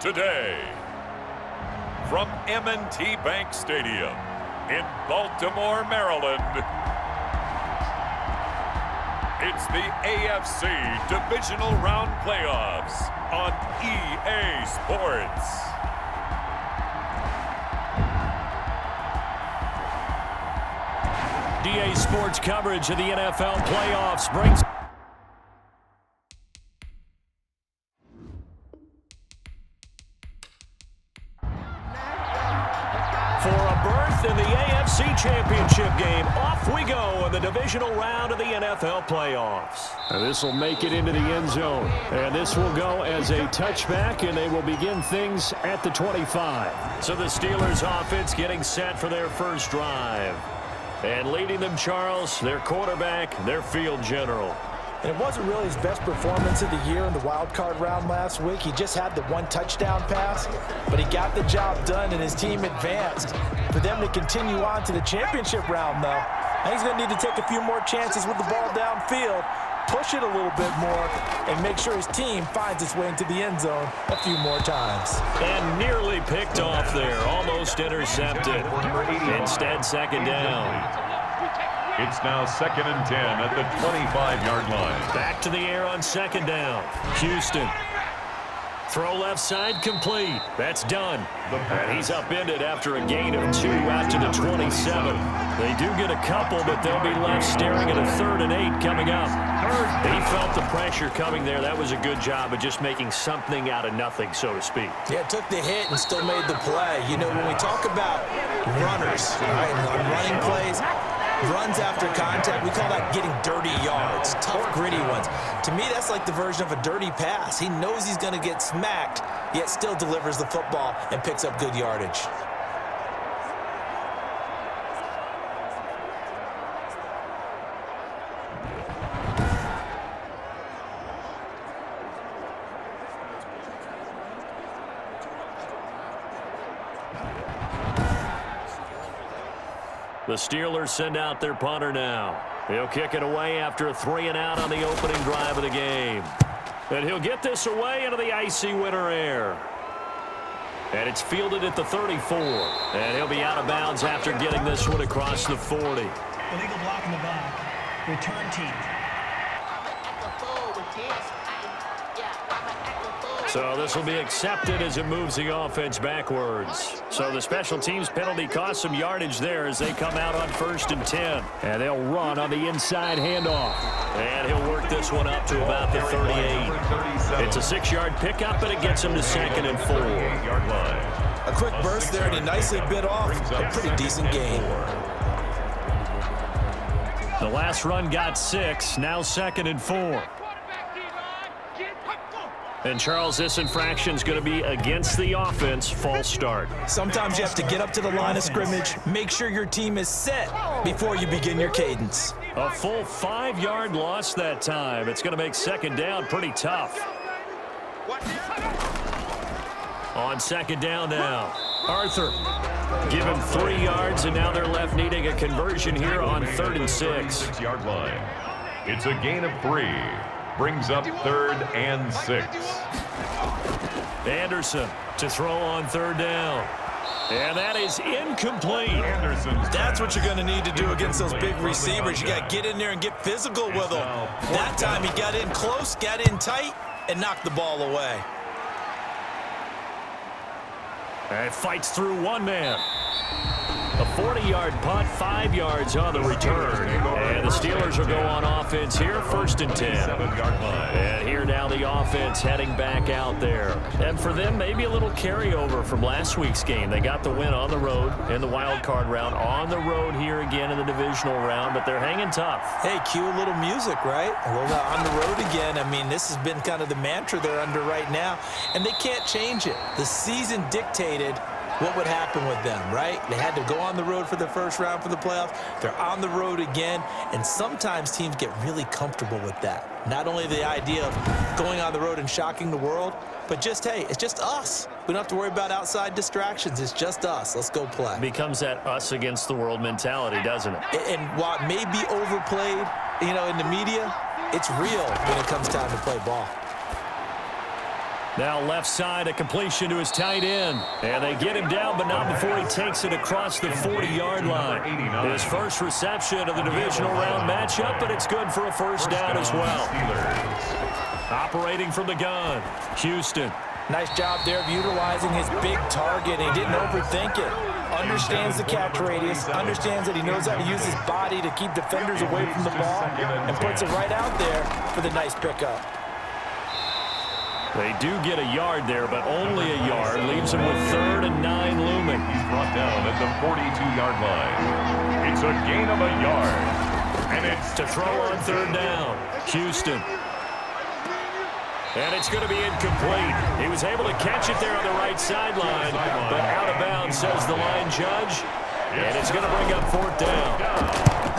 today. From M&T Bank Stadium in Baltimore, Maryland, it's the AFC Divisional Round Playoffs on EA Sports. EA Sports coverage of the NFL playoffs brings... For a berth in the AFC Championship game, off we go in the divisional round of the NFL playoffs. And this will make it into the end zone. And this will go as a touchback, and they will begin things at the 25. So the Steelers offense getting set for their first drive. And leading them, Charles, their quarterback, their field general. And it wasn't really his best performance of the year in the wild card round last week. He just had the one touchdown pass, but he got the job done and his team advanced. For them to continue on to the championship round, though, I think he's going to need to take a few more chances with the ball downfield, push it a little bit more, and make sure his team finds its way into the end zone a few more times. And nearly picked off there, almost intercepted. Instead, second down. It's now 2nd and 10 at the 25-yard line. Back to the air on second down. Houston. Throw left side complete. That's done. And he's upended after a gain of 2 out to the 27. They do get a couple, but they'll be left staring at a 3rd and 8 coming up. He felt the pressure coming there. That was a good job of just making something out of nothing, so to speak. Yeah, took the hit and still made the play. You know, when we talk about runners, right, on running plays, runs after contact, we call that getting dirty yards, tough, gritty ones. To me, that's like the version of a dirty pass. He knows he's going to get smacked, yet still delivers the football and picks up good yardage. The Steelers send out their punter now. He'll kick it away after a 3-and-out on the opening drive of the game. And he'll get this away into the icy winter air. And it's fielded at the 34. And he'll be out of bounds after getting this one across the 40. Illegal block in the back. Return team. So this will be accepted as it moves the offense backwards. So the special teams penalty cost some yardage there as they come out on 1st and 10. And they'll run on the inside handoff. And he'll work this one up to about the 38. It's a 6-yard pickup, and it gets him to 2nd and 4. A quick burst there, and he nicely bit off a pretty decent gain. The last run got 6, now 2nd and 4. And, Charles, this infraction is going to be against the offense, false start. Sometimes you have to get up to the line of scrimmage, make sure your team is set before you begin your cadence. A full 5-yard loss that time. It's going to make second down pretty tough. On 2nd down now, Arthur. Give him 3 yards, and now they're left needing a conversion here on 3rd and 6. 6-yard line. It's a gain of 3. Brings up 3rd and 6. Anderson to throw on 3rd down. And that is incomplete. That's what you're going to need to do against those big receivers. You got to get in there and get physical with them. That time he got in close, got in tight, and knocked the ball away. And fights through one man. A 40-yard punt, 5 yards on the return. And the Steelers will go on offense here, 1st and 10. And here now the offense heading back out there. And for them, maybe a little carryover from last week's game. They got the win on the road in the wild card round, on the road here again in the divisional round, but they're hanging tough. Hey, cue a little music, right? A little on the road again. I mean, this has been kind of the mantra they're under right now, and they can't change it. The season dictated what would happen with them, right? They had to go on the road for the first round for the playoffs. They're on the road again, and sometimes teams get really comfortable with that. Not only the idea of going on the road and shocking the world, but just, hey, it's just us. We don't have to worry about outside distractions. It's just us. Let's go play. Becomes that us against the world mentality, doesn't it? And while it may be overplayed, you know, in the media, it's real when it comes time to play ball. Now left side, a completion to his tight end. And they get him down, but not before he takes it across the 40-yard line. His first reception of the divisional round matchup, but it's good for a first down as well. Operating from the gun, Houston. Nice job there of utilizing his big target. He didn't overthink it. Understands the catch radius, understands that he knows how to use his body to keep defenders away from the ball, and puts it right out there for the nice pickup. They do get a yard there, but only a yard. Leaves him with 3rd and 9 looming. He's brought down at the 42-yard line. It's a gain of a yard. And it's to throw on 3rd down. Houston. And it's going to be incomplete. He was able to catch it there on the right sideline, but out of bounds, says the line judge. And it's going to bring up 4th down.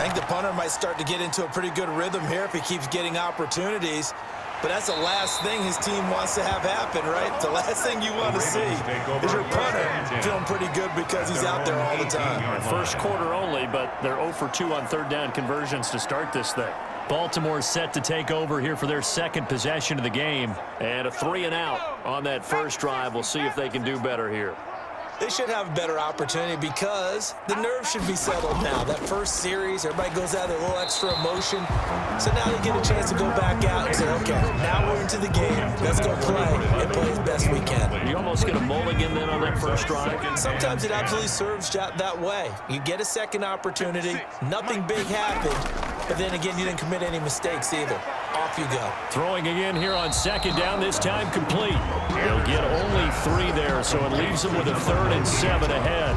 I think the punter might start to get into a pretty good rhythm here if he keeps getting opportunities. But that's the last thing his team wants to have happen, right? The last thing you want to see is your punter feeling pretty good because he's out there all the time. First quarter only, but they're 0 for 2 on 3rd down conversions to start this thing. Baltimore's set to take over here for their second possession of the game. And a 3-and-out on that first drive. We'll see if they can do better here. They should have a better opportunity because the nerves should be settled now. That first series, everybody goes out with a little extra emotion. So now they get a chance to go back out and say, okay, now we're into the game. Let's go play and play as best we can. You almost get a mulligan then on that first drive. Sometimes it absolutely serves that way. You get a second opportunity. Nothing big happened. But then again, you didn't commit any mistakes either. Off you go. Throwing again here on 2nd down, this time complete. He'll get only 3 there, so it leaves him with a 3rd and 7 ahead.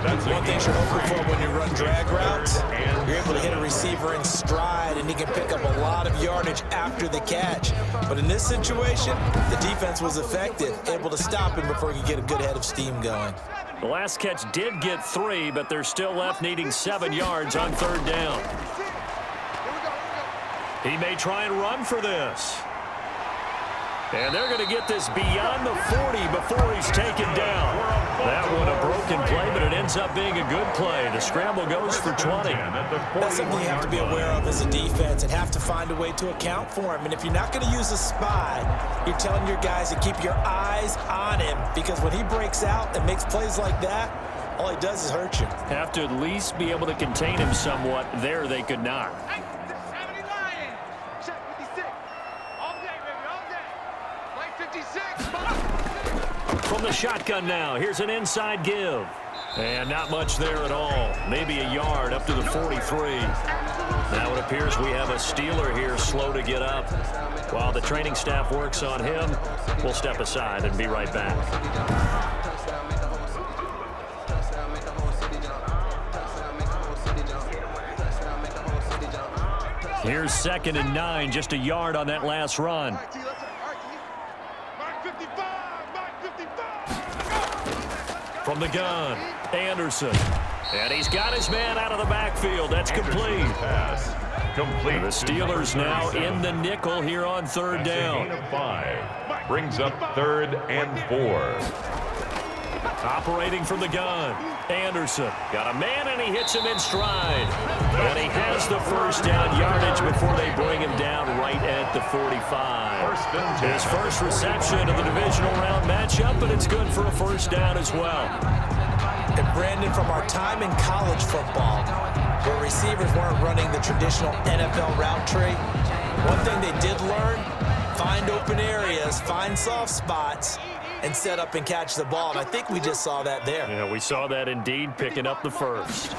That's one thing you're hoping for when you run drag routes. You're able to hit a receiver in stride, and he can pick up a lot of yardage after the catch. But in this situation, the defense was effective, able to stop him before he could get a good head of steam going. The last catch did get 3, but they're still left needing 7 yards on 3rd down. He may try and run for this. And they're going to get this beyond the 40 before he's taken down. That one a broken play, but it ends up being a good play. The scramble goes for 20. That's something you have to be aware of as a defense and have to find a way to account for him. And if you're not going to use a spy, you're telling your guys to keep your eyes on him, because when he breaks out and makes plays like that, all he does is hurt you. Have to at least be able to contain him somewhat. There they could not. From the shotgun now, here's an inside give. And not much there at all. Maybe a yard up to the 43. Now it appears we have a Steeler here slow to get up. While the training staff works on him, we'll step aside and be right back. Here's 2nd and 9, just a yard on that last run. From the gun, Anderson. And he's got his man out of the backfield. That's complete. Complete. The Steelers now in the nickel here on 3rd down. Gain of 5. Brings up 3rd and 4. Operating from the gun, Anderson. Got a man, and he hits him in stride. And he has the first down yardage before they bring him down right at the 45. His first reception of the divisional round matchup, but it's good for a first down as well. And Brandon, from our time in college football, where receivers weren't running the traditional NFL route tree, one thing they did learn, find open areas, find soft spots, and set up and catch the ball. And I think we just saw that there. Yeah, we saw that indeed, picking up the first.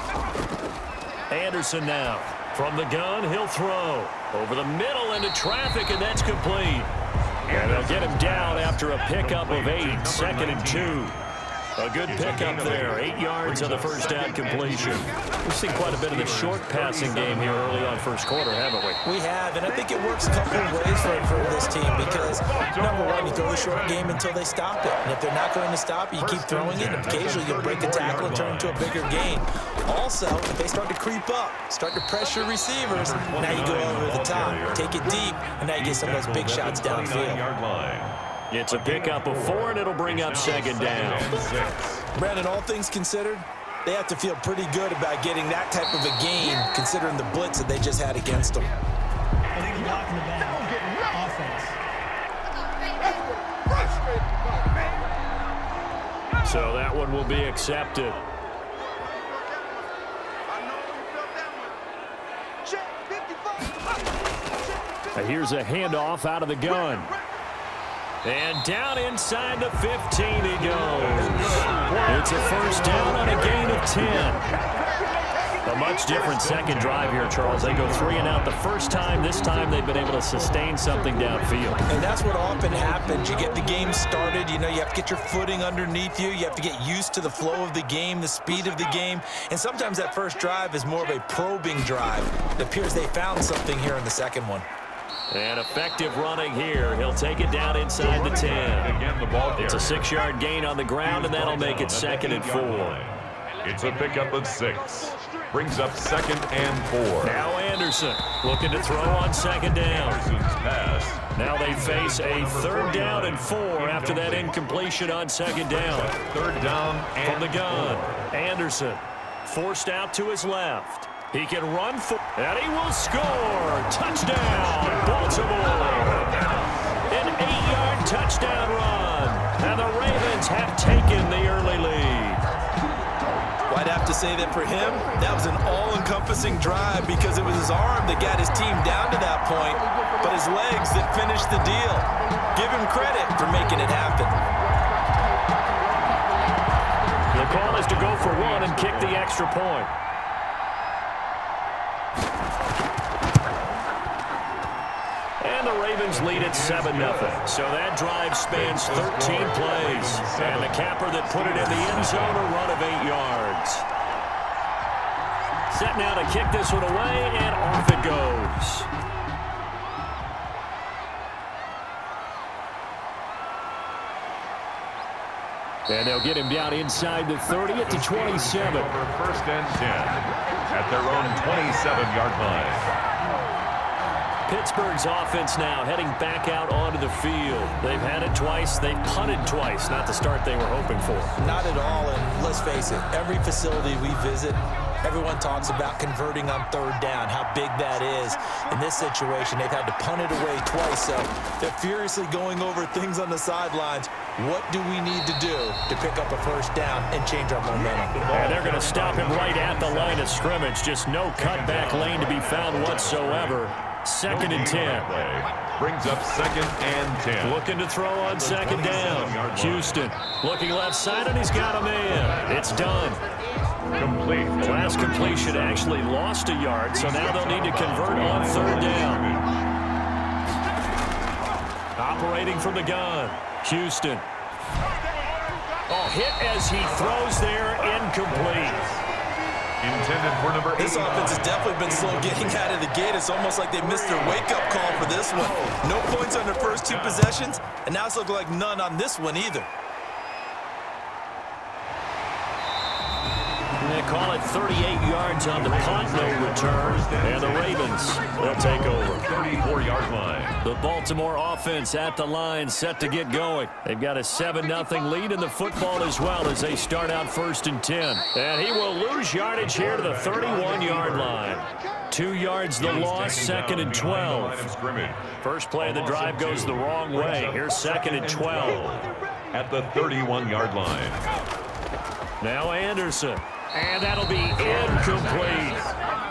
Anderson now. From the gun, he'll throw. Over the middle into traffic, and that's complete. And they'll get him down after a pickup of 8, 2nd and 2. A good pickup there, 8 yards on the first down completion. We've seen quite a bit of the short passing game here early on first quarter, haven't we? We have, and I think it works a couple of ways for this team because, number one, you throw the short game until they stop it. And if they're not going to stop it, you keep throwing it, and occasionally you'll break a tackle and turn into a bigger gain. Also, if they start to creep up, start to pressure receivers, now you go over the top, take it deep, and now you get some of those big shots downfield. It's a pickup of 4, and it'll bring up 2nd down. Brandon, all things considered, they have to feel pretty good about getting that type of a gain, considering the blitz that they just had against them. Illegal block in the back. Offense. So that one will be accepted. Here's a handoff out of the gun. And down inside the 15 he goes. It's a first down on a gain of 10. A much different second drive here, Charles. They go 3 and out the first time. This time they've been able to sustain something downfield. And that's what often happens. You get the game started. You know, you have to get your footing underneath you. You have to get used to the flow of the game, the speed of the game. And sometimes that first drive is more of a probing drive. It appears they found something here in the second one. And effective running here. He'll take it down inside the 10. It's a 6-yard gain on the ground, and that'll make it 2nd and 4. It's a pickup of 6. Brings up 2nd and 4. Now Anderson looking to throw on 2nd down. Pass. Now they face a 3rd down and 4 after that incompletion on 2nd down. 3rd down and from the gun. Anderson forced out to his left. He can run for, and he will score. Touchdown, Baltimore. An 8-yard touchdown run. And the Ravens have taken the early lead. Well, I'd have to say that for him, that was an all-encompassing drive because it was his arm that got his team down to that point, but his legs that finished the deal. Give him credit for making it happen. The call is to go for 1 and kick the extra point. And the Ravens lead at 7-0. So that drive spans 13 plays. And the capper that put it in the end zone, a run of 8 yards. Set now to kick this one away, and off it goes. And they'll get him down inside the 30 at the 27. Over 1st and 10 at their own 27-yard line. Pittsburgh's offense now heading back out onto the field. They've had it twice. They've punted twice. Not the start they were hoping for. Not at all, and let's face it, every facility we visit, everyone talks about converting on 3rd down, how big that is. In this situation, they've had to punt it away twice, so they're furiously going over things on the sidelines. What do we need to do to pick up a 1st down and change our momentum? And they're going to stop him right at the line of scrimmage. Just no cutback lane to be found whatsoever. 2nd and 10. Brings up 2nd and 10. Looking to throw on 2nd down. Houston looking left side, and he's got a man. It's done. Complete. The last completion actually lost a yard, so now they'll need to convert on 3rd down. Operating from the gun. Houston. Oh, hit as he throws there, incomplete. Intended for number 8. This offense has definitely been slow getting out of the gate. It's almost like they missed their wake-up call for this one. No points on their first 2 possessions, and now it's looking like none on this one either. They call it 38 yards on the punt, no return. And the Ravens, they'll take over. 34-yard line. The Baltimore offense at the line, set to get going. They've got a 7-0 lead in the football as well as they start out 1st and 10. And he will lose yardage here to the 31-yard line. 2 yards the loss, 2nd and 12. First play of the drive goes the wrong way. Here's 2nd and 12. At the 31-yard line. Now Anderson. And that'll be incomplete.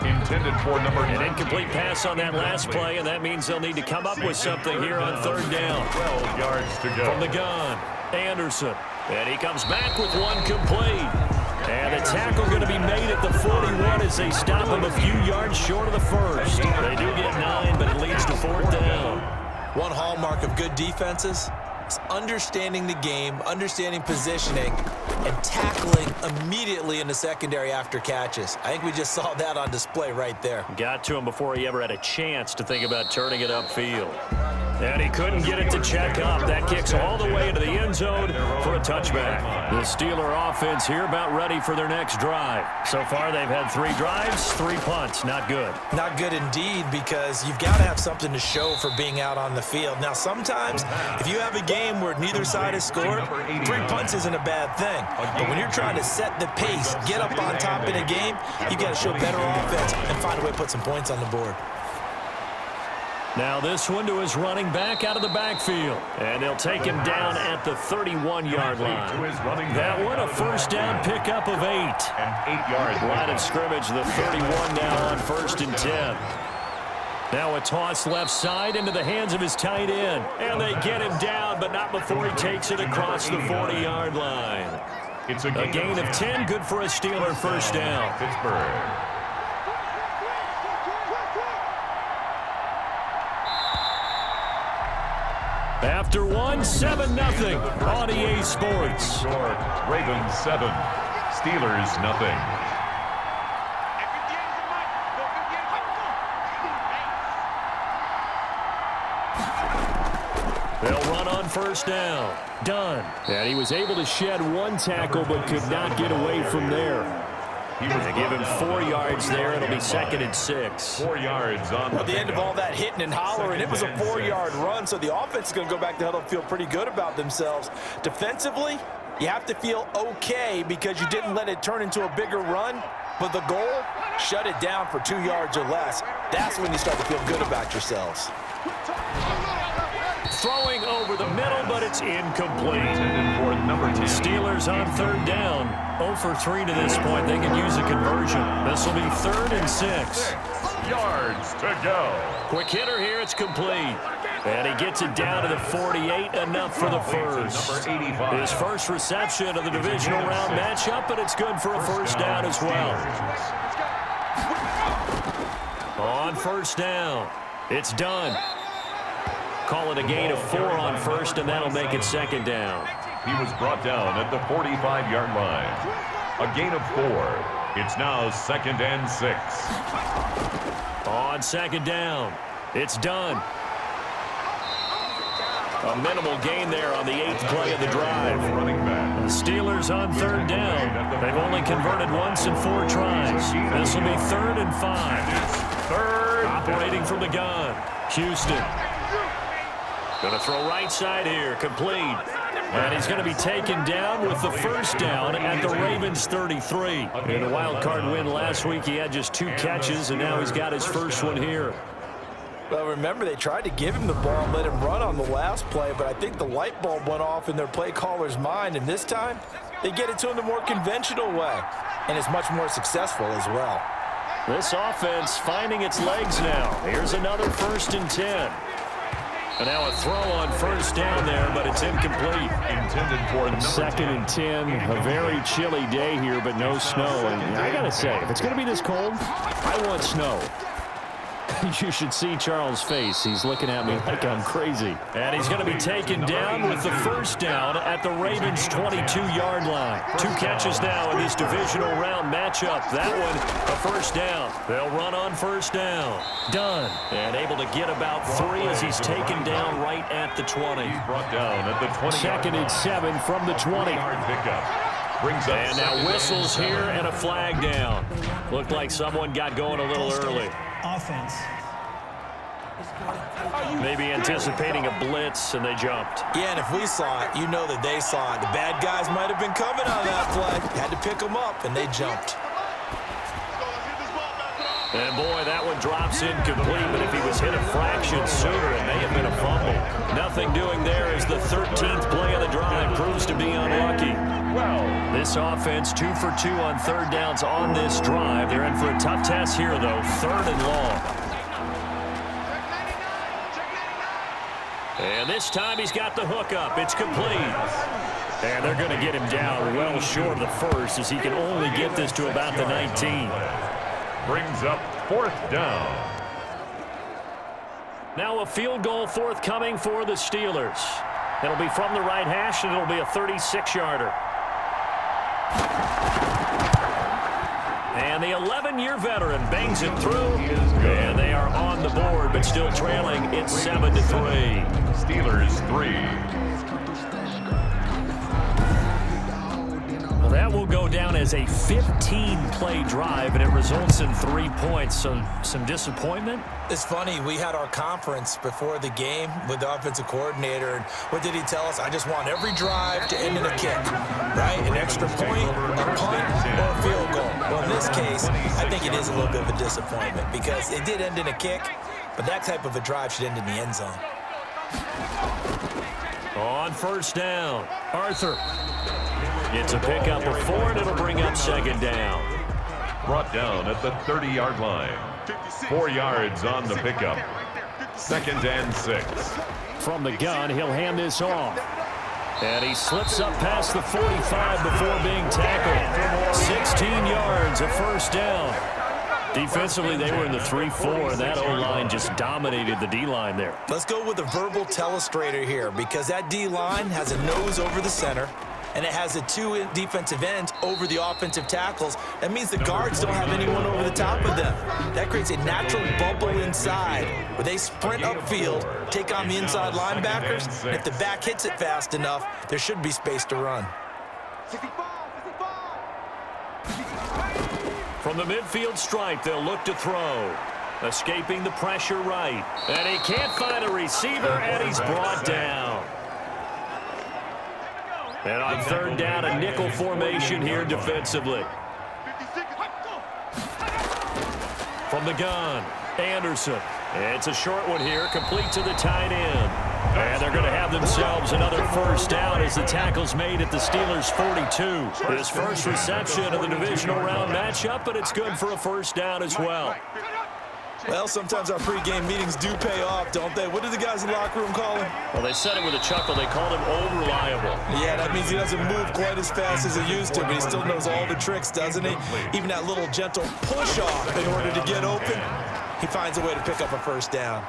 Intended for number 9. An incomplete pass on that last play, and that means they'll need to come up with something here on 3rd down. 12 yards to go. From the gun, Anderson. And he comes back with 1 complete. And the tackle going to be made at the 41 as they stop him a few yards short of the 1st. They do get 9, but it leads to 4th down. One hallmark of good defenses is understanding the game, understanding positioning, and tackling immediately in the secondary after catches. I think we just saw that on display right there. Got to him before he ever had a chance to think about turning it upfield. And he couldn't get it to check up. That kicks all the way into the end zone for a touchback. The Steeler offense here about ready for their next drive. So far, they've had 3 drives, 3 punts. Not good. Not good indeed, because you've got to have something to show for being out on the field. Now, sometimes, if you have a game where neither side has scored, 3 punts isn't a bad thing. But when you're trying to set the pace, get up on top in a game, you've got to show better offense and find a way to put some points on the board. Now this one to his running back out of the backfield. And they'll take him down at the 31-yard line. That one a first down pickup of 8. An 8-yard Line of scrimmage, the 31 now on 1st and 10. Now a toss left side into the hands of his tight end. And they get him down, but not before he takes it across the 40-yard line. It's a gain of 10, good for a Steeler first down. Pittsburgh. After one, 7-0 on EA Sports. Ravens 7, Steelers nothing. They'll run on first down. Done. And he was able to shed one tackle but could not get away from there. They give him 4 yards there. It'll be 2nd and 6. 4 yards on At the end of all that hitting and hollering, it was a 4-yard run, so the offense is going to go back to huddle and feel pretty good about themselves. Defensively, you have to feel okay because you didn't let it turn into a bigger run, but the goal, shut it down for 2 yards or less. That's when you start to feel good about yourselves. Throwing over the middle, but it's incomplete. Number 10. Steelers on 3rd down. 0 for 3 to this point. They can use a conversion. This will be 3rd and 6. 6 yards to go. Quick hitter here. It's complete. And he gets it down to the 48. Enough for the first. Number 85. His first reception of the divisional round matchup, but it's good for a first down as well. On first down. It's done. Call it a gain of 4 on first, and that'll make it 2nd down. He was brought down at the 45-yard line. A gain of 4. It's now 2nd and 6. On 2nd down. It's done. A minimal gain there on the 8th play of the drive. Running back. The Steelers on 3rd down. They've only converted once in 4 tries. This will be 3rd and 5. 3rd. Operating from the gun. Houston. Going to throw right side here. Complete. And he's going to be taken down with the first down at the Ravens 33. In a wild card win last week, he had just 2 catches, and now he's got his first one here. Well, remember, they tried to give him the ball and let him run on the last play, but I think the light bulb went off in their play caller's mind, and this time they get it to him the more conventional way, and it's much more successful as well. This offense finding its legs now. Here's another 1st and 10. And now a throw on first down there, but it's incomplete. Intended for number 2nd and 10. A very chilly day here, but no snow. And I got to say, if it's going to be this cold, I want snow. You should see Charles' face. He's looking at me like I'm crazy. And he's going to be taken down with the first down at the Ravens' 22-yard line. 2 catches now in this divisional round matchup. That one, a first down. They'll run on first down. Done. And able to get about 3 as he's taken down right at the 20. He's brought down at the 20. 2nd and 7 from the 20. Brings up and now whistles here and a flag down. Looked like someone got going a little early. Offense. Maybe anticipating a blitz, and they jumped. Yeah, and if we saw it, you know that they saw it. The bad guys might have been coming on that play. Had to pick them up, and they jumped. And boy, that one drops incomplete, but if he was hit a fraction sooner, it may have been a fumble. Nothing doing there as the 13th play of the drive proves to be unlucky. Well, this offense 2 for 2 on 3rd downs on this drive. They're in for a tough test here, though. 3rd and long. And this time he's got the hook up. It's complete. And they're going to get him down well short of the first as he can only get this to about the 19. Brings up 4th down. Now a field goal forthcoming for the Steelers. It'll be from the right hash, and it'll be a 36-yarder. And the 11-year veteran bangs it through. And they are on the board, but still trailing. It's 7-3. Steelers 3. Well, that will go down as a 15-play drive, and it results in 3 points. So some disappointment. It's funny, we had our conference before the game with the offensive coordinator, and what did he tell us? I just want every drive to end in a kick, right? An extra point, a punt, or a field goal. Well, in this case, I think it is a little bit of a disappointment because it did end in a kick, but that type of a drive should end in the end zone. On first down, Arthur. It's a pickup of 4, and it'll bring up second down. Brought down at the 30-yard line. 4 yards on the pickup. 2nd and 6. From the gun, he'll hand this off. And he slips up past the 45 before being tackled. 16 yards, a first down. Defensively, they were in the 3-4, and that O-line just dominated the D-line there. Let's go with a verbal telestrator here, because that D-line has a nose over the center, and it has the 2 defensive ends over the offensive tackles. That means the guards don't have anyone over the top of them. That creates a natural bubble inside where they sprint upfield, take on the inside linebackers, and if the back hits it fast enough, there should be space to run. From the midfield stripe, they'll look to throw. Escaping the pressure right. And he can't find a receiver, and he's brought down. And on third down, a nickel formation here defensively. From the gun, Anderson. It's a short one here, complete to the tight end. And they're going to have themselves another first down as the tackle's made at the Steelers' 42. His first reception of the divisional round matchup, but it's good for a first down as well. Well, sometimes our pregame meetings do pay off, don't they? What did the guys in the locker room call him? Well, they said it with a chuckle. They called him old reliable. Yeah, that means he doesn't move quite as fast as he used to, but he still knows all the tricks, doesn't he? Even that little gentle push-off in order to get open, he finds a way to pick up a first down.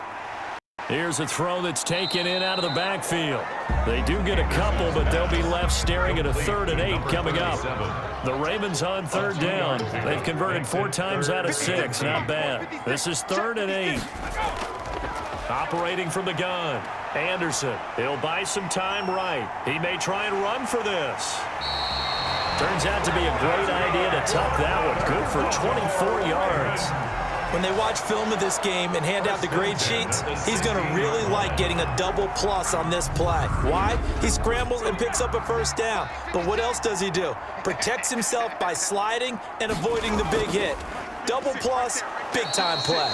Here's a throw that's taken in out of the backfield. They do get a couple, but they'll be left staring at a 3rd and 8 coming up. The Ravens on third down. They've converted 4 times out of 6. Not bad. This is 3rd and 8. Operating from the gun. Anderson. He'll buy some time right. He may try and run for this. Turns out to be a great idea to tuck that one. Good for 24 yards. When they watch film of this game and hand out the grade sheets, he's going to really like getting a double plus on this play. Why? He scrambles and picks up a first down. But what else does he do? Protects himself by sliding and avoiding the big hit. Double plus, big-time play.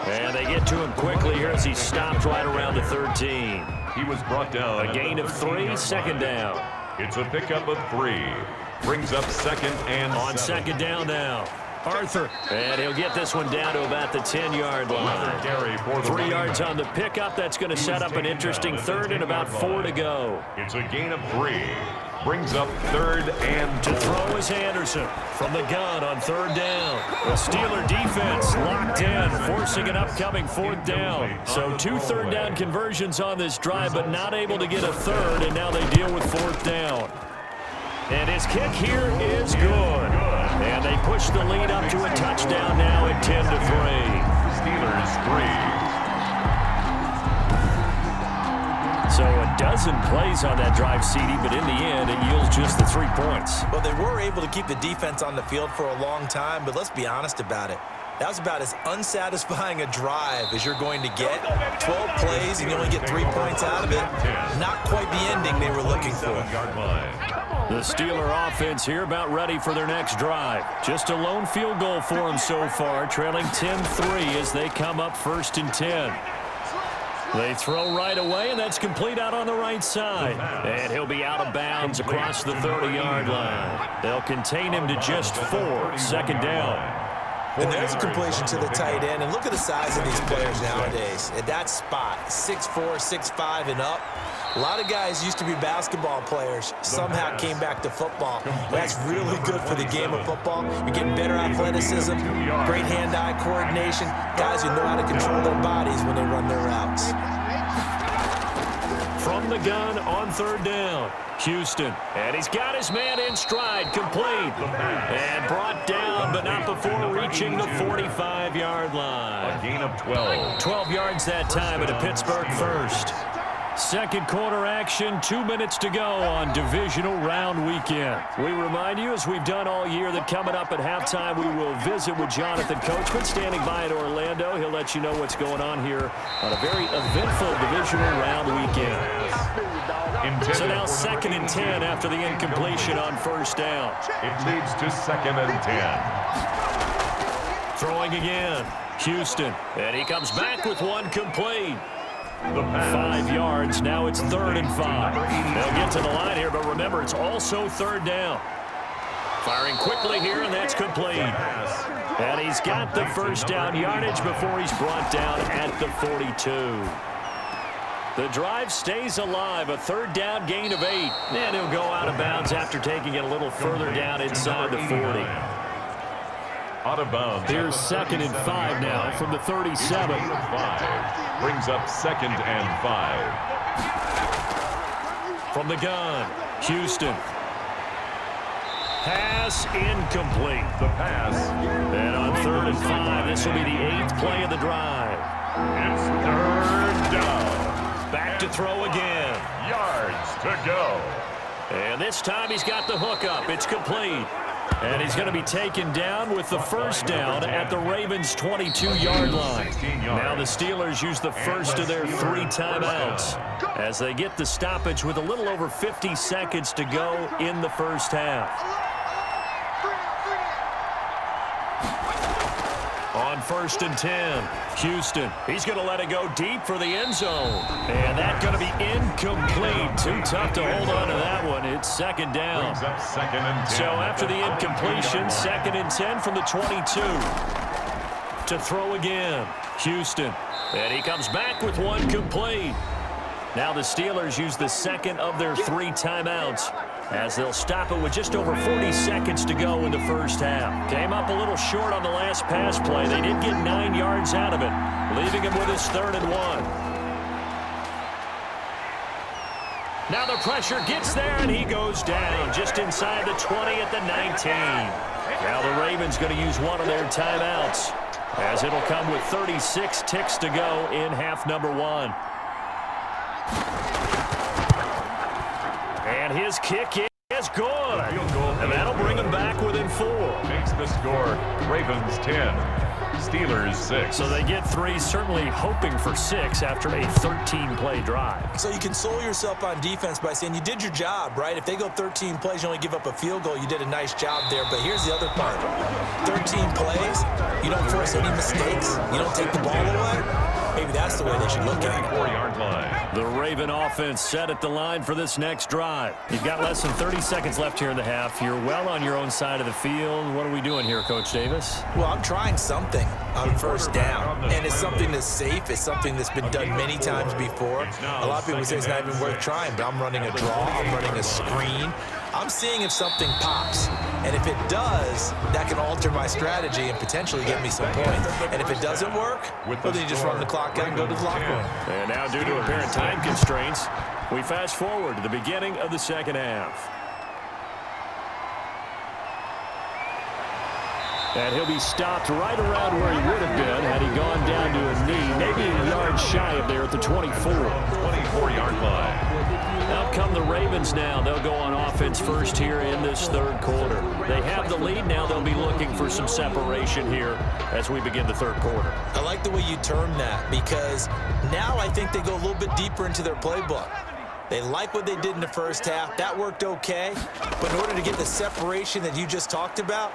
And they get to him quickly here as he stopped right around the 13. He was brought down. A gain of 3, second down. It's a pickup of 3. Brings up 2nd and 7. On second down now. Arthur, and he'll get this one down to about the 10-yard line. 3 yards on the pickup. That's going to set up an interesting 3rd and about 4 to go. It's a gain of 3. Brings up 3rd and 4. To throw is Anderson from the gun on 3rd down. The Steeler defense locked in, forcing an upcoming 4th down. So 2 third down conversions on this drive, but not able to get a 3rd, and now they deal with 4th down. And his kick here is good. And they push the lead up to a touchdown now at 10-3. Steelers 3. So a dozen plays on that drive, CD, but in the end, it yields just the 3 points. Well, they were able to keep the defense on the field for a long time, but let's be honest about it. That was about as unsatisfying a drive as you're going to get. 12 plays and you only get 3 points out of it. Not quite the ending they were looking for. The Steeler offense here about ready for their next drive. Just a lone field goal for them so far, trailing 10-3 as they come up 1st and 10. They throw right away, and that's complete out on the right side. And he'll be out of bounds across the 30-yard line. They'll contain him to just 4, second down. And there's a completion to the tight end. And look at the size of these players nowadays. At that spot, 6'4", 6'5", and up. A lot of guys used to be basketball players, somehow came back to football. That's really good for the game of football. You're getting better athleticism, great hand-eye coordination, guys who know how to control their bodies when they run their routes. From the gun on 3rd down, Houston. And he's got his man in stride, complete. And brought down, but not before reaching the 45-yard line. A gain of 12. 12 yards that time at a Pittsburgh 1st. Second quarter action, 2 minutes to go on Divisional Round Weekend. We remind you, as we've done all year, that coming up at halftime, we will visit with Jonathan Coachman standing by in Orlando. He'll let you know what's going on here on a very eventful Divisional Round Weekend. So now 2nd and 10 after the incompletion on 1st down. It leads to 2nd and 10. Throwing again. Houston. And he comes back with one complete. The pass. 5 yards. Now it's 3rd and 5. They'll get to the line here, but remember, it's also 3rd down. Firing quickly here, and that's complete. And he's got the first down yardage before he's brought down at the 42. The drive stays alive. A 3rd down gain of 8. And he'll go out of bounds after taking it a little further down inside the 40. Out of bounds. Here's 2nd and 5 now from the 37. Brings up 2nd and 5. From the gun, Houston. Pass incomplete. The pass. And on 3rd and 5, this will be the 8th play of the drive. It's 3rd down. Back to throw again. Yards to go. And this time he's got the hook up. It's complete. And he's going to be taken down with the first down at the Ravens' 22-yard line. Now the Steelers use the first of their 3 timeouts as they get the stoppage with a little over 50 seconds to go in the first half. On 1st and 10, Houston. He's going to let it go deep for the end zone. And that's going to be incomplete. Too tough to hold on to that one. It's 2nd down. So after the incompletion, 2nd and 10 from the 22. To throw again, Houston. And he comes back with one complete. Now the Steelers use the 2nd of their 3 timeouts as they'll stop it with just over 40 seconds to go in the first half. Came up a little short on the last pass play. They did get 9 yards out of it, leaving him with his 3rd and 1. Now the pressure gets there, and he goes down just inside the 20 at the 19. Now the Ravens going to use one of their timeouts as it'll come with 36 ticks to go in half number 1. And his kick is good. And that'll bring him back within 4. Makes the score Ravens 10, Steelers 6. So they get 3, certainly hoping for 6 after a 13-play drive. So you console yourself on defense by saying you did your job, right? If they go 13 plays, you only give up a field goal, you did a nice job there. But here's the other part. 13 plays, you don't force any mistakes, you don't take the ball away. Maybe that's the way they should look at it. 4-yard line. The Raven offense set at the line for this next drive. You've got less than 30 seconds left here in the half. You're well on your own side of the field. What are we doing here, Coach Davis? Well, I'm trying something on 1st down, and it's something that's safe. It's something that's been done many times before. A lot of people say it's not even worth trying, but I'm running a draw. I'm running a screen. I'm seeing if something pops, and if it does, that can alter my strategy and potentially get me some points. And if it doesn't work, well, then you just run the clock out and go to the locker room. And now, due to apparent time constraints, we fast forward to the beginning of the second half. And he'll be stopped right around where he would have been had he gone down to a knee, maybe a yard shy of there at the 24. 24-yard line. Out come the Ravens now. They'll go on offense first here in this 3rd quarter. They have the lead now. They'll be looking for some separation here as we begin the 3rd quarter. I like the way you term that because now I think they go a little bit deeper into their playbook. They like what they did in the first half. That worked okay. But in order to get the separation that you just talked about,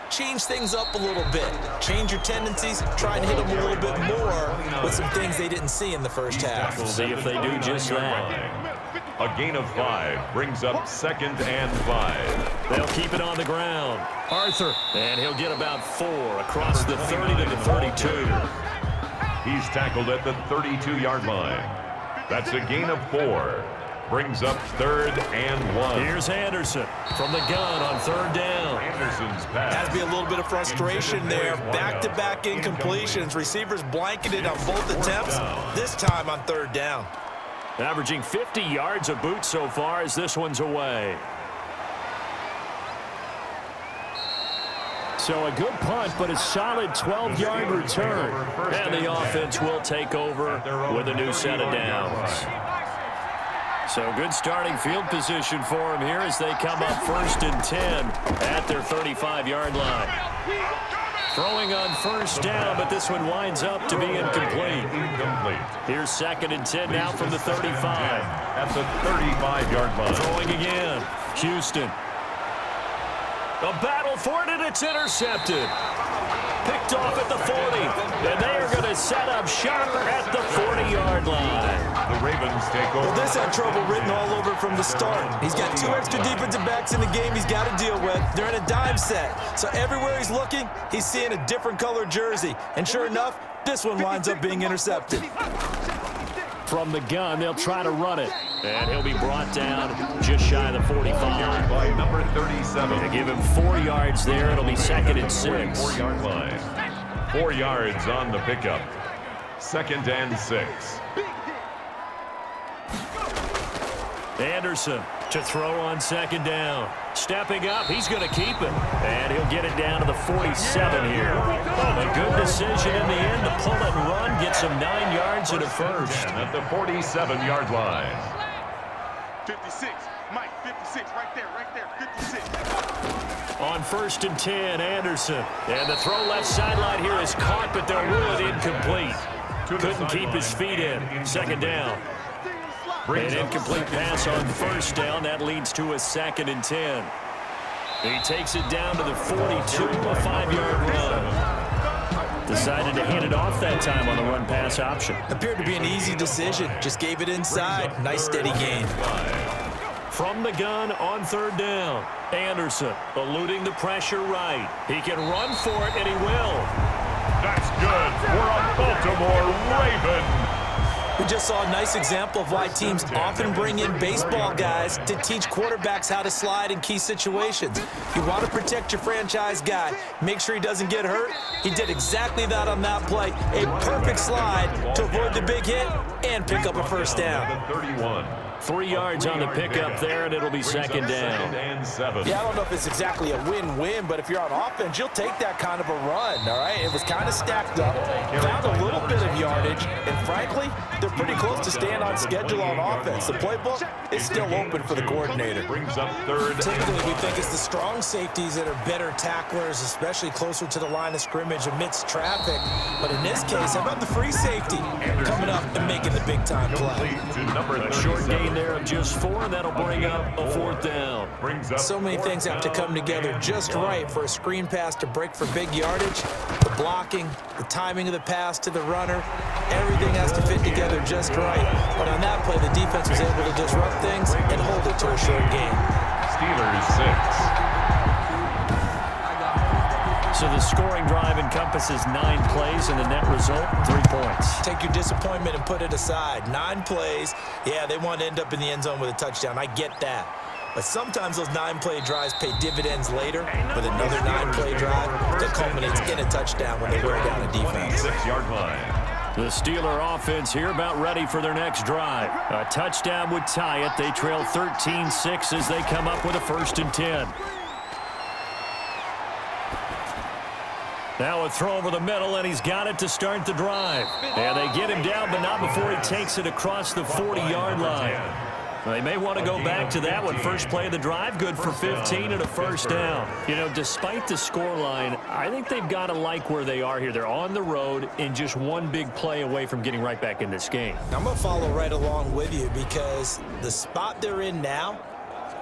change things up a little bit. Change your tendencies. Try and hit them a little bit more with some things they didn't see in the first half. We'll see if they do just that. A gain of 5 brings up 2nd and 5. They'll keep it on the ground. Arthur, and he'll get about 4 across the 30 to the 32. He's tackled at the 32-yard line. That's a gain of 4. Brings up 3rd and 1. Here's Anderson from the gun on 3rd down. Anderson's pass. Has to be a little bit of frustration there. Back-to-back incompletions. Receivers blanketed on both attempts. This time on 3rd down. Averaging 50 yards a boot so far as this one's away. So a good punt, but a solid 12-yard return. And the offense will take over with a new set of downs. So good starting field position for them here as they come up 1st and 10 at their 35-yard line. Throwing on 1st down, but this one winds up to be incomplete. Here's 2nd and 10 now from the 35. At the 35-yard line. Throwing again. Houston. A battle for it, and it's intercepted. picked off at the 40. And they are going to set up shop at the 40-yard line. The Ravens take over. Well, this had trouble written all over from the start. He's got 2 extra defensive backs in the game he's got to deal with. They're in a dime set. So everywhere he's looking, he's seeing a different color jersey. And sure enough, this one winds up being intercepted. From the gun, they'll try to run it. And he'll be brought down just shy of the 45. By number 37. To give him 4 yards there, it'll be 2nd and 6. 4-yard line. 4 yards on the pickup. 2nd and 6. Anderson to throw on 2nd down. Stepping up, he's going to keep it. And he'll get it down to the 47 here. A good decision in the end to pull it and run, get some 9 yards and a first. At the 47-yard line. 56, Mike, 56, right there, 56. On 1st and 10, Anderson. And the throw left sideline here is caught, but they'll rule it incomplete. Couldn't keep his feet in. 2nd down. An incomplete pass on 1st down. That leads to a 2nd and 10. He takes it down to the 42, a 5-yard run. Decided to hand it off that time on the run-pass option. Appeared to be an easy decision. Just gave it inside. Nice steady gain. From the gun on 3rd down. Anderson eluding the pressure right. He can run for it, and he will. That's good for a Baltimore Raven. We just saw a nice example of why teams often bring in baseball guys to teach quarterbacks how to slide in key situations. You want to protect your franchise guy. Make sure he doesn't get hurt. He did exactly that on that play. A perfect slide to avoid the big hit and pick up a 1st down. 31. 3 yards on the pickup there, and it'll be 2nd down. 2nd and 7. Yeah, I don't know if it's exactly a win-win, but if you're on offense, you'll take that kind of a run, all right? It was kind of stacked up, found a little bit of yardage, and frankly, they're pretty close to staying on schedule on offense. The playbook is still open for the coordinator. Brings up 3rd. Typically, we think it's the strong safeties that are better tacklers, especially closer to the line of scrimmage amidst traffic. But in this case, how about the free safety coming up and making the big-time play? A short gain there of just 4, and that'll bring up a 4th down. So many things have to come together just right for a screen pass to break for big yardage. The blocking, the timing of the pass to the runner, everything has to fit together just right. But on that play, the defense was able to disrupt things and hold it to a short gain. Steelers 6. So the scoring drive encompasses 9 plays, and the net result, 3 points. Take your disappointment and put it aside. 9 plays, yeah, they want to end up in the end zone with a touchdown. I get that. But sometimes those 9-play drives pay dividends later with another 9-play drive that culminates in a touchdown when they wear down a defense. 6-yard line. The Steeler offense here about ready for their next drive. A touchdown would tie it. They trail 13-6 as they come up with a 1st and 10. Now a throw over the middle, and he's got it to start the drive. And they get him down, but not before he takes it across the 40-yard line. They may want to go back to that one. First play of the drive, good for 15 and a 1st down. You know, despite the scoreline, I think they've got to like where they are here. They're on the road and just one big play away from getting right back in this game. I'm going to follow right along with you because the spot they're in now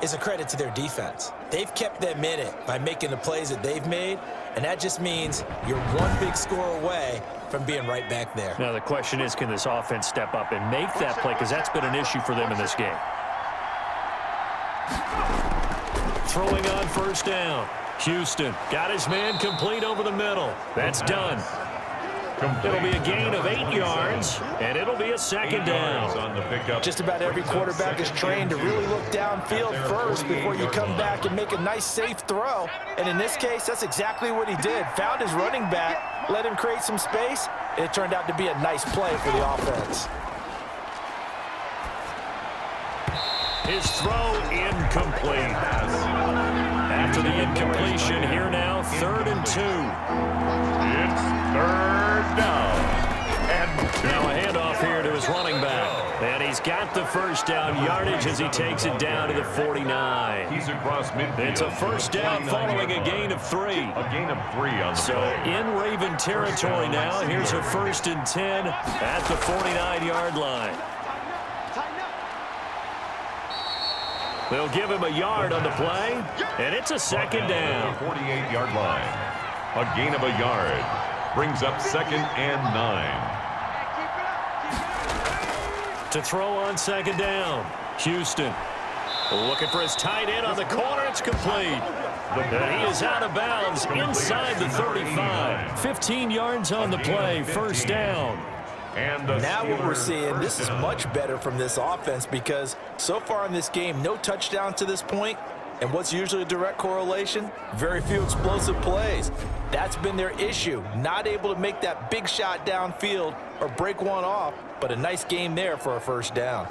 is a credit to their defense. They've kept them in it by making the plays that they've made, and that just means you're one big score away from being right back there. Now the question is, can this offense step up and make that play, because that's been an issue for them in this game. Throwing on 1st down. Houston got his man complete over the middle. That's done. It'll be a gain of 8 yards, and it'll be a 2nd down. Just about every quarterback is trained to really look downfield first before you come back and make a nice, safe throw. And in this case, that's exactly what he did. Found his running back, let him create some space, and it turned out to be a nice play for the offense. His throw incomplete. After the incompletion, here now, 3rd and 2. It's 3rd down. And now a handoff here to his running back. And he's got the 1st down yardage as he takes it down to the 49. He's across midfield. It's a 1st down following a gain of 3. A gain of 3 on the So play. in Raven territory now, here's a 1st and 10 at the 49-yard line. They'll give him a yard on the play, and it's a 2nd down. 48-yard line. A gain of a yard. Brings up 2nd and 9. To throw on 2nd down. Houston looking for his tight end on the corner. It's complete. And he is out of bounds inside the 35. 15 yards on the play. First down. And now what we're seeing, this is much better from this offense because so far in this game, no touchdowns to this point. And what's usually a direct correlation? Very few explosive plays. That's been their issue. Not able to make that big shot downfield or break one off, but a nice game there for a first down.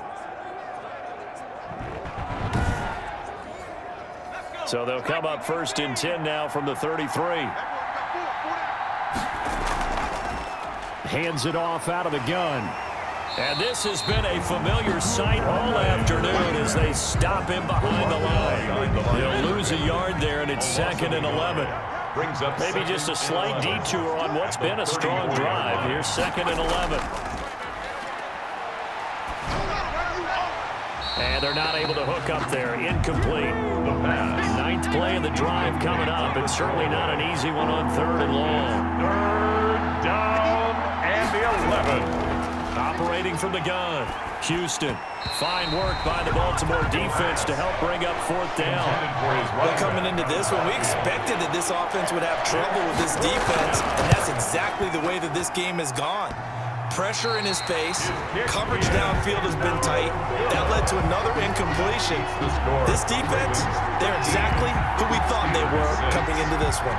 So they'll come up 1st and 10 now from the 33. Hands it off out of the gun. And this has been a familiar sight all afternoon as they stop him behind the line. He'll lose a yard there, and it's 2nd and 11. Maybe just a slight detour on what's been a strong drive. Here's 2nd and 11. And they're not able to hook up there. Incomplete. The pass. 9th play of the drive coming up. It's certainly not an easy one on 3rd and long. 3rd down and the 11. Operating from the gun. Houston. Fine work by the Baltimore defense to help bring up 4th down. Well, coming into this one, we expected that this offense would have trouble with this defense, and that's exactly the way that this game has gone. Pressure in his face. Coverage downfield has been tight. That led to another incompletion. This defense, they're exactly who we thought they were coming into this one.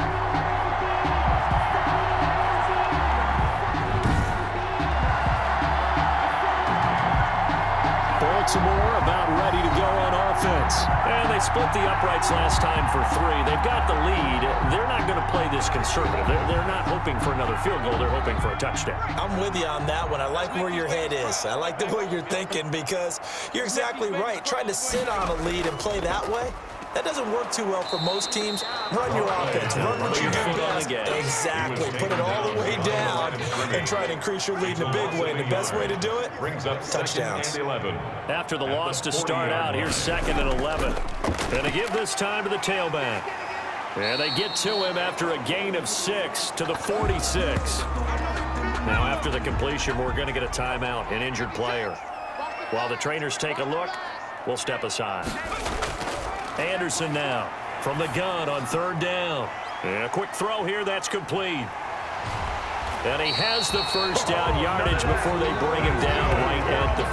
Baltimore about ready to go on offense. And they split the uprights last time for 3. They've got the lead. They're not going to play this conservative. They're not hoping for another field goal. They're hoping for a touchdown. I'm with you on that one. I like where your head is. I like the way you're thinking because you're exactly right. Trying to sit on a lead and play that way, that doesn't work too well for most teams. Run your offense. Run what you do best. Exactly. Put it all the way down and try to increase your lead in a big way. And the best way to do it, touchdowns. After the loss to start out, here's 2nd and 11. And they give this time to the tailback. And they get to him after a gain of 6 to the 46. Now after the completion, we're going to get a timeout, an injured player. While the trainers take a look, we'll step aside. Anderson now from the gun on 3rd down. And a quick throw here, that's complete. And he has the first down yardage before they bring him down right at the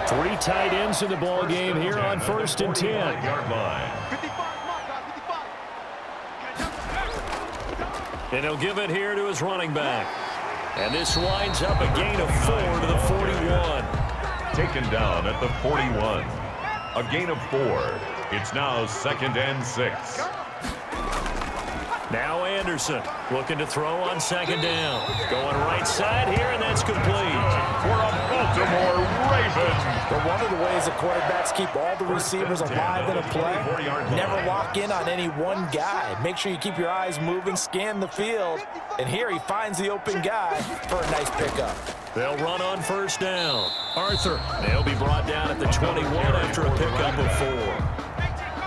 45. 3 tight ends in the ball game here on 1st and 10. And he'll give it here to his running back. And this winds up a gain of 4 to the 41. Taken down at the 41. A gain of 4. It's now 2nd and 6. Now Anderson looking to throw on 2nd down. Going right side here, and that's complete. For a Baltimore Ravens. But one of the ways the quarterbacks keep all the receivers alive in a play, never lock in on any one guy. Make sure you keep your eyes moving, scan the field, and here he finds the open guy for a nice pickup. They'll run on 1st down. Arthur, they'll be brought down at the 21 after a pickup of 4.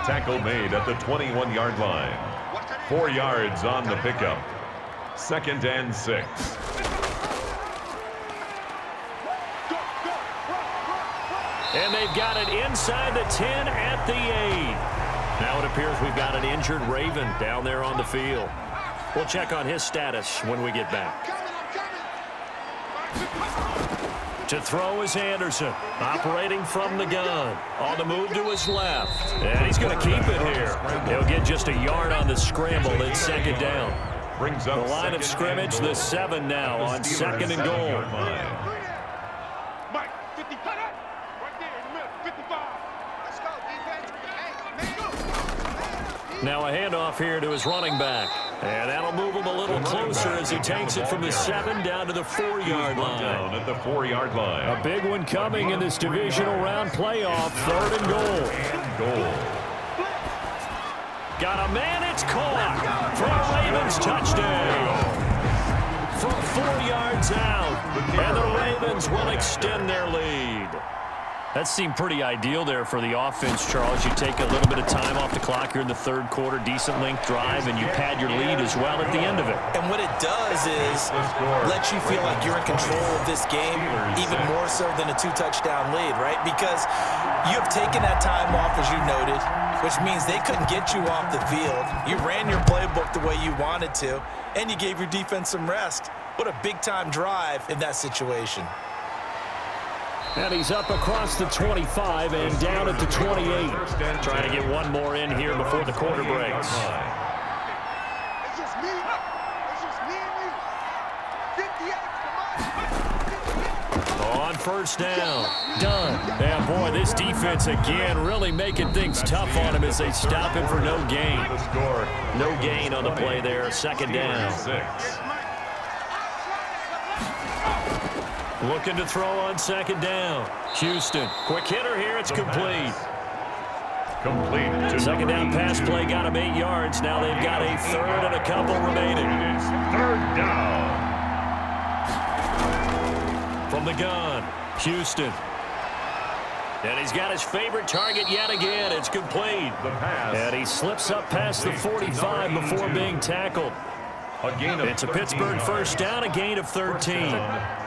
Tackle made at the 21-yard line. 4 yards on the pickup. 2nd and 6. And they've got it inside the 10 at the 8. Now it appears we've got an injured Raven down there on the field. We'll check on his status when we get back. To throw is Anderson, operating from the gun. On the move to his left. And he's going to keep it here. He'll get just a yard on the scramble. It's 2nd down. Brings up the line of scrimmage, the 7 now on 2nd and goal. Mike, 55. Right there in the middle, 55. Let's go, defense. Now a handoff here to his running back. And that'll move him a little closer as he takes it from the 7 down to the 4-yard line. Down at the 4-yard line. A big one coming in this divisional round playoff. 3rd and goal. Got a man, it's caught for a Ravens touchdown. From 4 yards out, and the Ravens will extend their lead. That seemed pretty ideal there for the offense, Charles. You take a little bit of time off the clock here in the third quarter, decent length drive, and you pad your lead as well at the end of it. And what it does is let you feel like you're in control of this game, even more so than a 2-touchdown lead, right? Because you have taken that time off, as you noted, which means they couldn't get you off the field. You ran your playbook the way you wanted to, and you gave your defense some rest. What a big-time drive in that situation. And he's up across the 25 and down at the 28. Trying to get one more in here before the quarter breaks. It's just me. It's just me and you. 50 On first down. Done. And boy, this defense again really making things tough on him as they stop him for no gain. No gain on the play there. Second down. Looking to throw on second down. Houston. Quick hitter here. It's complete. Second down pass play got him 8 yards. Now they've got a third and a couple remaining. Third down. From the gun, Houston. And he's got his favorite target yet again. It's complete. And he slips up past the 45 before being tackled. It's a Pittsburgh first down, a gain of 13.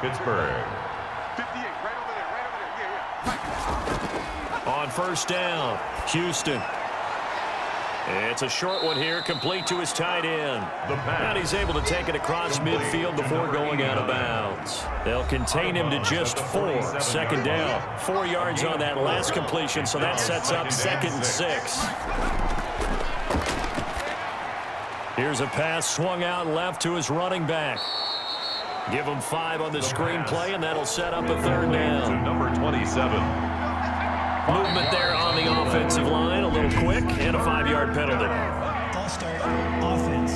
Pittsburgh. 58, right over there. Yeah. On first down, Houston. It's a short one here, complete to his tight end. And he's able to take it across midfield before going out of bounds. They'll contain him to just 4. Second down, 4 yards on that last completion, so that sets up 2nd and 6. Here's a pass swung out left to his running back. Give him 5 on the screenplay, and that'll set up a third down. Number 27. Movement there on the offensive line, a little quick, and a 5-yard penalty. False start, offense.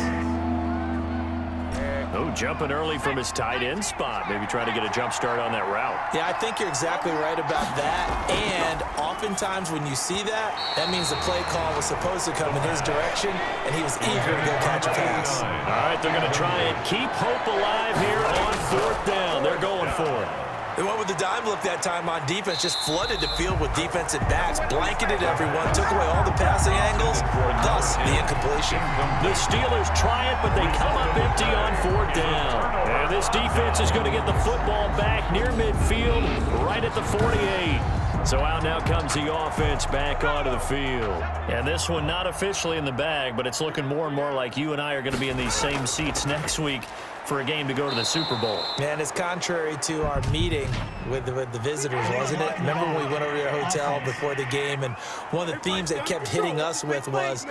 Oh, jumping early from his tight end spot. Maybe trying to get a jump start on that route. Yeah, I think you're exactly right about that. And oftentimes when you see that, that means the play call was supposed to come in his direction, and he was eager to go catch a pass. All right, they're going to try and keep hope alive here on fourth down. They're going for it. They went with the dime look that time on defense, just flooded the field with defensive backs, blanketed everyone, took away all the passing angles, thus the incompletion. The Steelers try it, but they come up empty on fourth down. And this defense is going to get the football back near midfield, right at the 48. So out now comes the offense back onto the field. And this one not officially in the bag, but it's looking more and more like you and I are going to be in these same seats next week for a game to go to the Super Bowl. Man, it's contrary to our meeting with the visitors, wasn't it? Remember when we went over to your hotel before the game, and one of the themes they kept hitting us with was,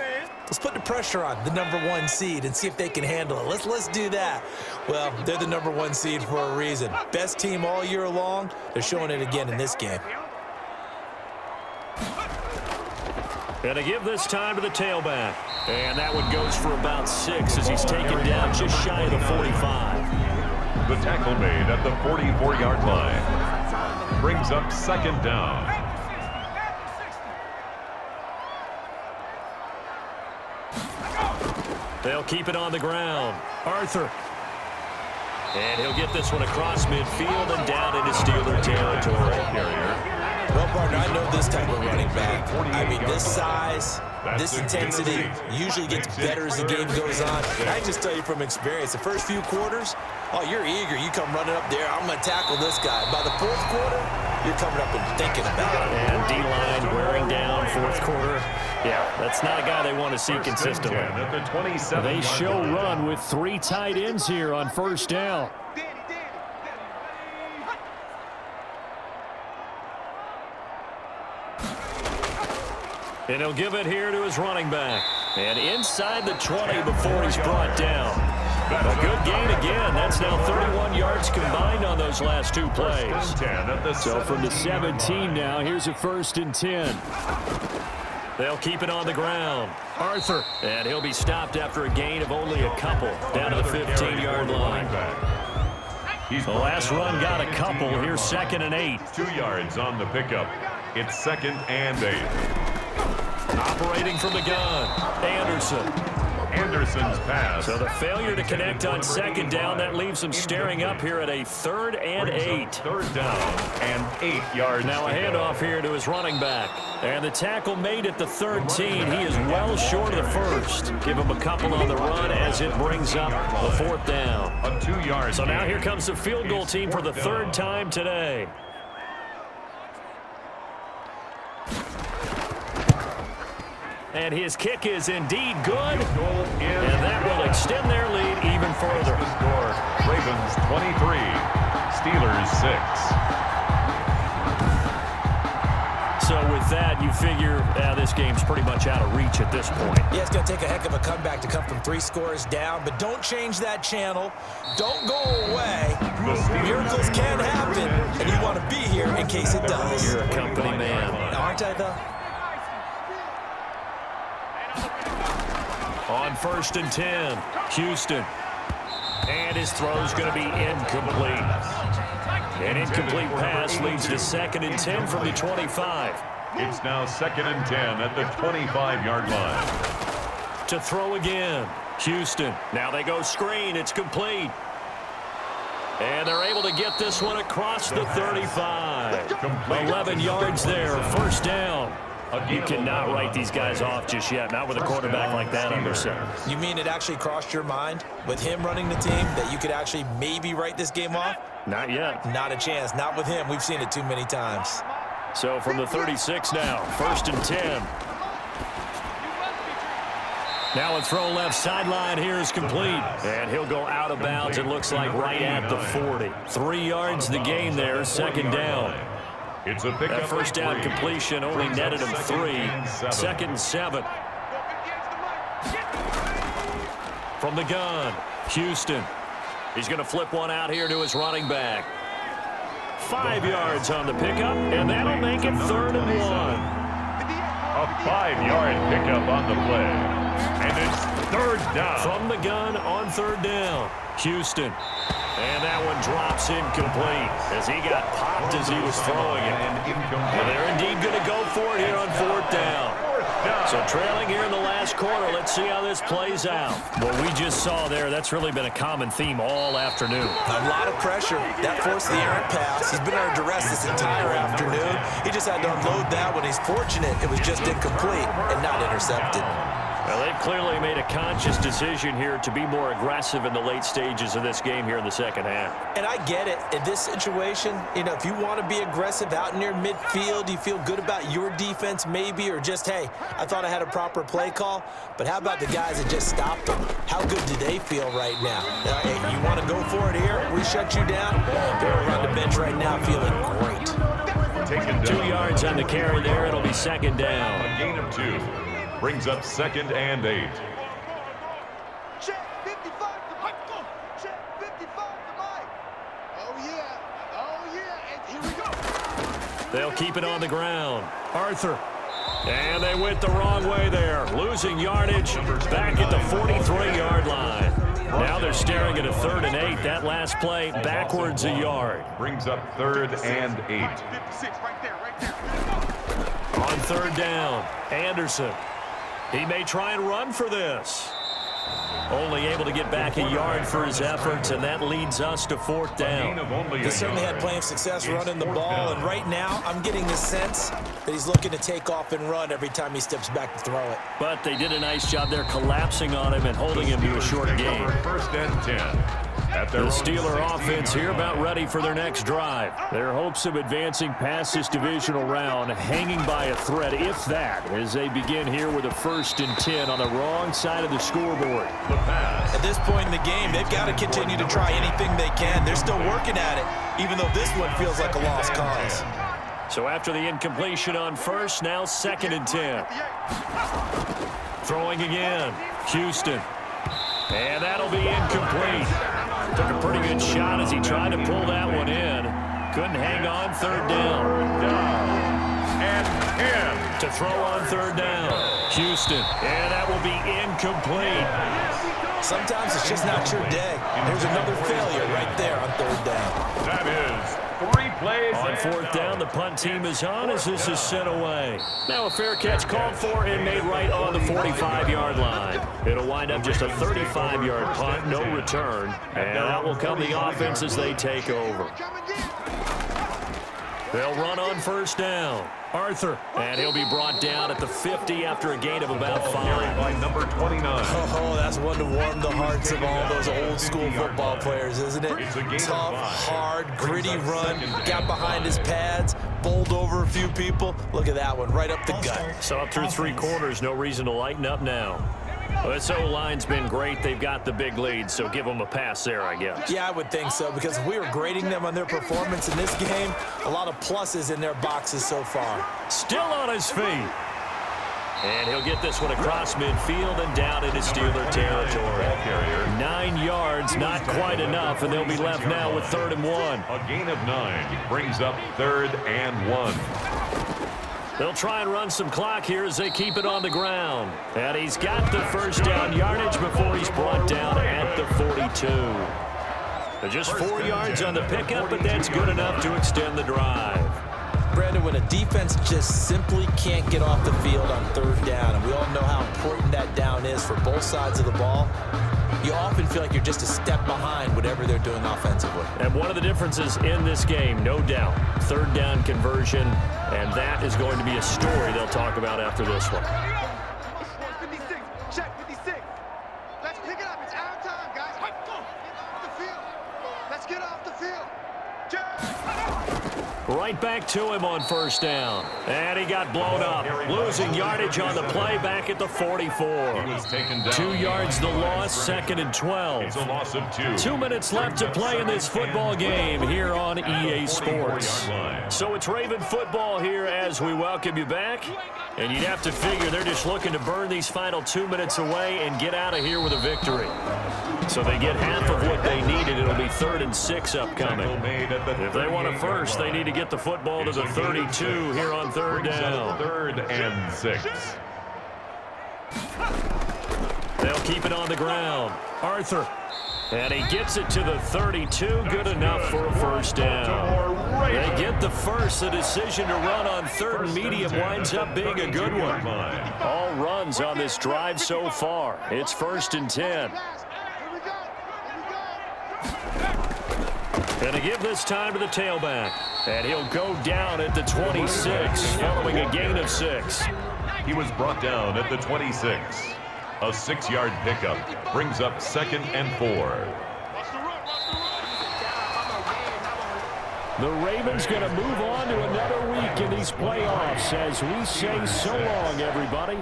let's put the pressure on the #1 seed and see if they can handle it. Let's do that. Well, they're the #1 seed for a reason. Best team all year long. They're showing it again in this game. And to give this time to the tailback. And that one goes for about 6 as he's taken down just shy of the 45. The tackle made at the 44-yard line. Brings up second down. They'll keep it on the ground. Arthur. And he'll get this one across midfield and down into Steeler territory. Well, partner, I know this type of running back. I mean, this size, this intensity usually gets better as the game goes on. And I just tell you from experience, the first few quarters, oh, you're eager. You come running up there, I'm going to tackle this guy. By the fourth quarter, you're coming up and thinking about it. And D-line wearing down fourth quarter. Yeah, that's not a guy they want to see consistently. They show run with 3 tight ends here on first down. And he'll give it here to his running back. And inside the 20 before he's brought down. A good gain again. That's now 31 yards combined on those last 2 plays. So from the 17 now, here's a 1st and 10. They'll keep it on the ground. Arthur. And he'll be stopped after a gain of only a couple. Down to the 15-yard line. The last run got a couple. Here's 2nd and 8. 2 yards on the pickup. It's 2nd and 8. Operating from the gun, Anderson. Anderson's pass. So the failure to connect on second down, that leaves them staring up here at a 3rd and 8. Third down and 8 yards. Now a handoff here to his running back. And the tackle made at the 13. He is well short of the first. Give him a couple on the run as it brings up the 4th down. A 2-yard. So now here comes the field goal team for the 3rd time today. And his kick is indeed good, and that will extend their lead even further. The score, Ravens 23, Steelers 6. So with that, you figure this game's pretty much out of reach at this point. Yeah, it's going to take a heck of a comeback to come from 3 scores down, but don't change that channel. Don't go away. Miracles can happen, and you want to be here in case it does. You're a company man. Aren't I, though? On 1st and 10, Houston. And his throw's going to be incomplete. An incomplete pass leads to 2nd and 10 from the 25. It's now 2nd and 10 at the 25-yard line. To throw again, Houston. Now they go screen. It's complete. And they're able to get this one across the 35. 11 yards there, 1st down. You cannot write these guys off just yet, not with a quarterback like that under center. You mean it actually crossed your mind with him running the team that you could actually maybe write this game off? Not yet. Not a chance. Not with him. We've seen it too many times. So from the 36 now, 1st and 10. Now a throw left sideline here is complete. And he'll go out of bounds, it looks like right at the 40. 3 yards the gain there, 2nd down. It's a pickup. That 1st down completion only netted him 3. 2nd and 7. From the gun, Houston. He's going to flip one out here to his running back. 5 yards on the pickup, and that'll make it 3rd and 1. A 5-yard pickup on the play. And it's 3rd down. From the gun on 3rd down, Houston. And that one drops incomplete as he got popped as he was throwing it. And they're indeed going to go for it here on 4th down. So trailing here in the last quarter, let's see how this plays out. What we just saw there, that's really been a common theme all afternoon. A lot of pressure. That forced the errant pass. He's been under duress this entire afternoon. He just had to unload that when he's fortunate it was just incomplete and not intercepted. Well, they've clearly made a conscious decision here to be more aggressive in the late stages of this game here in the 2nd half. And I get it. In this situation, you know, if you want to be aggressive out near midfield, you feel good about your defense maybe, or just, hey, I thought I had a proper play call. But how about the guys that just stopped them? How good do they feel right now? Hey, you want to go for it here? We shut you down? They're around the bench right now feeling great. 2 yards on the carry there. It'll be 2nd down. A gain of 2. Brings up 2nd and 8. Check 55 to Mike. Check 55 to Mike. Oh, yeah. Oh, yeah. And here we go. They'll keep it on the ground. Arthur. And they went the wrong way there. Losing yardage back at the 43-yard line. Now they're staring at a 3rd and 8. That last play backwards a yard. Brings up 3rd and 8. 56 right there, right there. On 3rd down, Anderson. He may try and run for this. Only able to get back a yard for his efforts, and that leads us to 4th down. He certainly had plenty of success running the ball, and right now I'm getting the sense that he's looking to take off and run every time he steps back to throw it. But they did a nice job there collapsing on him and holding him to a short game. 1st and 10. The Steeler offense here about ready for their next drive. Their hopes of advancing past this divisional round hanging by a thread, if that, as they begin here with a 1st and 10 on the wrong side of the scoreboard. The pass. At this point in the game, they've got to continue to try anything they can. They're still working at it, even though this one feels like a lost cause. So after the incompletion on 1st, now 2nd and 10. Throwing again, Houston. And that'll be incomplete. Took a pretty good shot as he tried to pull that one in. Couldn't hang on. 3rd down. And in. To throw on 3rd down. Houston. And that will be incomplete. Sometimes it's just not your day. There's another failure right there on 3rd down. That is 3 plays. On fourth down, the punt team is on as this is sent away. Now a fair catch called for and made right on the 45-yard line. It'll wind up just a 35-yard punt, no return. And that will come the offense as they take over. They'll run on first down. Arthur, and he'll be brought down at the 50 after a gain of about 5. By number 29. Oh, that's one to warm the hearts of all those old-school football players, isn't it? Tough, hard, gritty run, got behind his pads, bowled over a few people. Look at that one, right up the gut. So up through 3 quarters, no reason to lighten up now. Well, this O-line's been great. They've got the big lead, so give them a pass there, I guess. Yeah, I would think so, because if we were grading them on their performance in this game, a lot of pluses in their boxes so far. Still on his feet. And he'll get this one across midfield and down into Steeler territory. 9 yards, not quite enough, and they'll be left now with 3rd and 1. A gain of 9 brings up 3rd and 1. They'll try and run some clock here as they keep it on the ground. And he's got the first down yardage before he's brought down at the 42. Just 4 yards on the pickup, but that's good enough to extend the drive. Brandon, when a defense just simply can't get off the field on 3rd down, and we all know how important that down is for both sides of the ball, you often feel like you're just a step behind whatever they're doing offensively. And one of the differences in this game, no doubt, 3rd down conversion, and that is going to be a story they'll talk about after this one. 56, check 56. Let's pick it up. It's our time, guys. Get off the field. Let's get off the field. Right back to him on 1st down. And he got blown up. Losing yardage on the play back at the 44. 2 yards the loss, 2nd and 12. It's a loss of 2. 2 minutes left to play in this football game here on EA Sports. So it's Raven football here as we welcome you back. And you'd have to figure they're just looking to burn these final 2 minutes away and get out of here with a victory. So they get half of what they needed. It'll be 3rd and 6 upcoming. If they want a first, they need to get the football to the 32 here on 3rd down. 3rd and 6. They'll keep it on the ground. Arthur. And he gets it to the 32. Good enough for a 1st down. They get the first. The decision to run on 3rd and medium winds up being a good one. All runs on this drive so far. It's 1st and 10. Going to give this time to the tailback. And he'll go down at the 26 following a gain of 6. He was brought down at the 26. A 6-yard pickup brings up 2nd and 4. The Ravens going to move on to another week in these playoffs as we say so long, everybody.